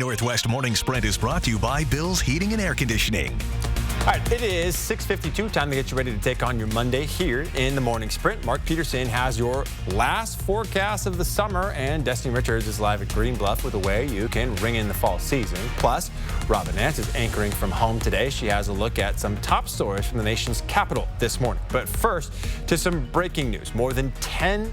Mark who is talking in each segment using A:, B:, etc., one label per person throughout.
A: Northwest Morning Sprint is brought to you by Bill's Heating and Air Conditioning.
B: All right, it is 6:52. Time to get you ready to take on your Monday here in the Morning Sprint. Mark Peterson has your last forecast of the summer, and Destiny Richards is live at Green Bluff with a way you can ring in the fall season. Plus, Robin Nance is anchoring from home today. She has a look at some top stories from the nation's capital this morning. But first, to some breaking news. More than 10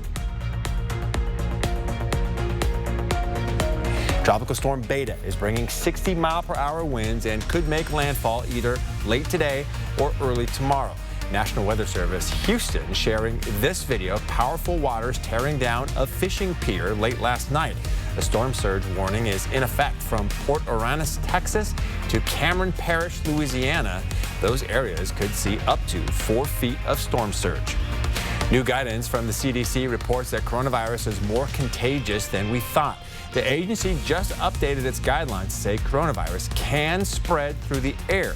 B: Tropical Storm Beta is bringing 60-mile-per-hour winds and could make landfall either late today or early tomorrow. National Weather Service Houston sharing this video of powerful waters tearing down a fishing pier late last night. A storm surge warning is in effect from Port Aransas, Texas to Cameron Parish, Louisiana. Those areas could see up to 4 feet of storm surge. New guidance from the CDC reports that coronavirus is more contagious than we thought. The agency just updated its guidelines to say coronavirus can spread through the air,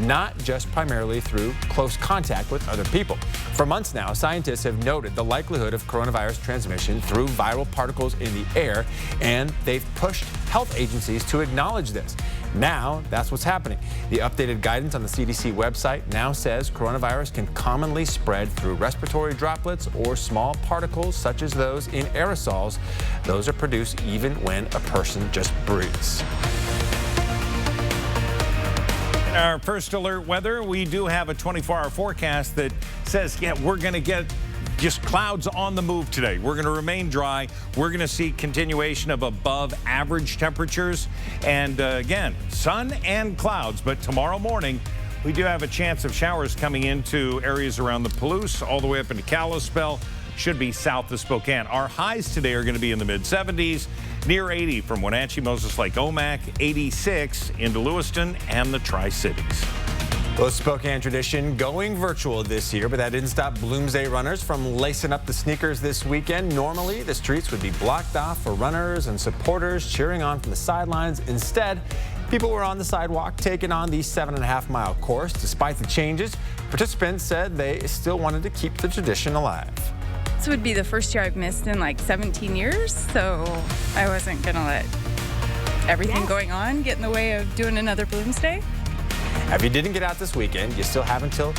B: not just primarily through close contact with other people. For months now, scientists have noted the likelihood of coronavirus transmission through viral particles in the air, and they've pushed health agencies to acknowledge this. Now, that's what's happening. The updated guidance on the CDC website now says coronavirus can commonly spread through respiratory droplets or small particles such as those in aerosols. Those are produced even when a person just breathes.
C: Our first alert weather, we do have a 24-hour forecast that says, we're going to get just clouds on the move today. We're going to remain dry. We're going to see continuation of above average temperatures. And again, sun and clouds. But tomorrow morning, we do have a chance of showers coming into areas around the Palouse, all the way up into Kalispell. Should be south of Spokane. Our highs today are going to be in the mid-70s, near 80 from Wenatchee, Moses Lake, Omak, 86 into Lewiston and the Tri-Cities.
B: Well, Spokane tradition going virtual this year, but that didn't stop Bloomsday runners from lacing up the sneakers this weekend. Normally, the streets would be blocked off for runners and supporters cheering on from the sidelines. Instead, people were on the sidewalk taking on the 7.5-mile course. Despite the changes, participants said they still wanted to keep the tradition alive.
D: This would be the first year I've missed in like 17 years, so I wasn't going to let everything going on get in the way of doing another Bloomsday.
B: If you didn't get out this weekend, you still have until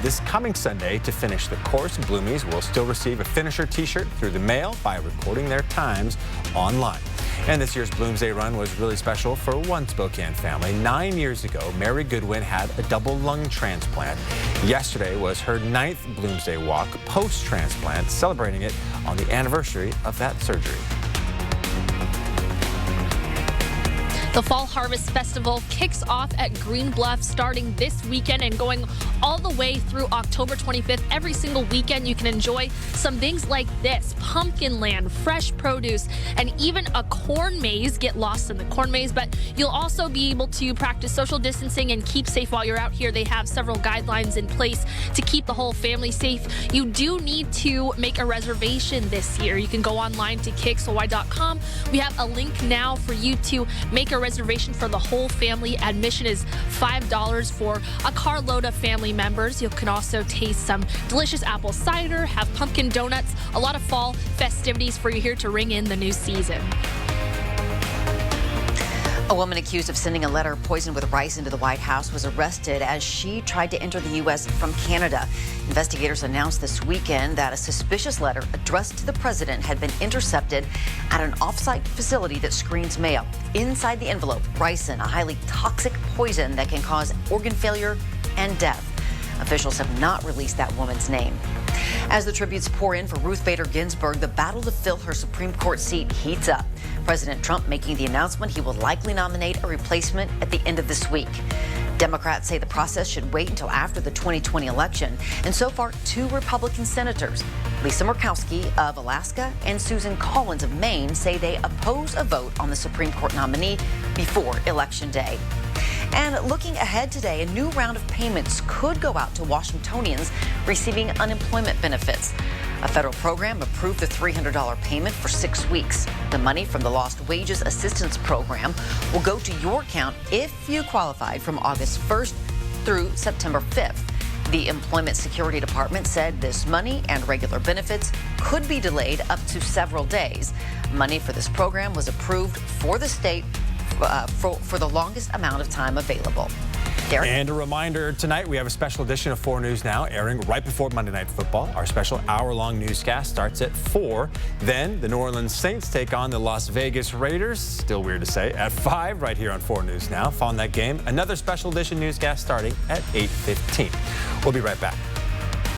B: this coming Sunday to finish the course. Bloomies will still receive a finisher t-shirt through the mail by recording their times online. And this year's Bloomsday Run was really special for one Spokane family. 9 years ago, Mary Goodwin had a double lung transplant. Yesterday was her 9th Bloomsday Walk post-transplant, celebrating it on the anniversary of that surgery.
E: The Fall Harvest Festival kicks off at Green Bluff starting this weekend and going all the way through October 25th. Every single weekend you can enjoy some things like this: pumpkin land, fresh produce, and even a corn maze. Get lost in the corn maze, but you'll also be able to practice social distancing and keep safe while you're out here. They have several guidelines in place to keep the whole family safe. You do need to make a reservation this year. You can go online to KXLY.com. We have a link now for you to make a reservation for the whole family. Admission is $5 for a carload of family members. You can also taste some delicious apple cider, have pumpkin donuts, a lot of fall festivities for you here to ring in the new season.
F: A woman accused of sending a letter poisoned with rice into the White House was arrested as she tried to enter the U.S. from Canada. Investigators announced this weekend that a suspicious letter addressed to the president had been intercepted at an off-site facility that screens mail. Inside the envelope, ricin, a highly toxic poison that can cause organ failure and death. Officials have not released that woman's name. As the tributes pour in for Ruth Bader Ginsburg, the battle to fill her Supreme Court seat heats up. President Trump making the announcement he will likely nominate a replacement at the end of this week. Democrats say the process should wait until after the 2020 election. And so far, 2 Republican senators, Lisa Murkowski of Alaska and Susan Collins of Maine, say they oppose a vote on the Supreme Court nominee before Election Day. And looking ahead today, a new round of payments could go out to Washingtonians receiving unemployment benefits. A federal program approved the $300 payment for 6 weeks. The money from the Lost Wages Assistance Program will go to your account if you qualified from August 1st through September 5th. The Employment Security Department said this money and regular benefits could be delayed up to several days. Money for this program was approved for the state for the longest amount of time available. Derek?
B: And a reminder, tonight we have a special edition of 4 News Now airing right before Monday Night Football. Our special hour-long newscast starts at 4. Then the New Orleans Saints take on the Las Vegas Raiders, still weird to say, at 5 right here on 4 News Now. Following that game, another special edition newscast starting at 8:15. We'll be right back.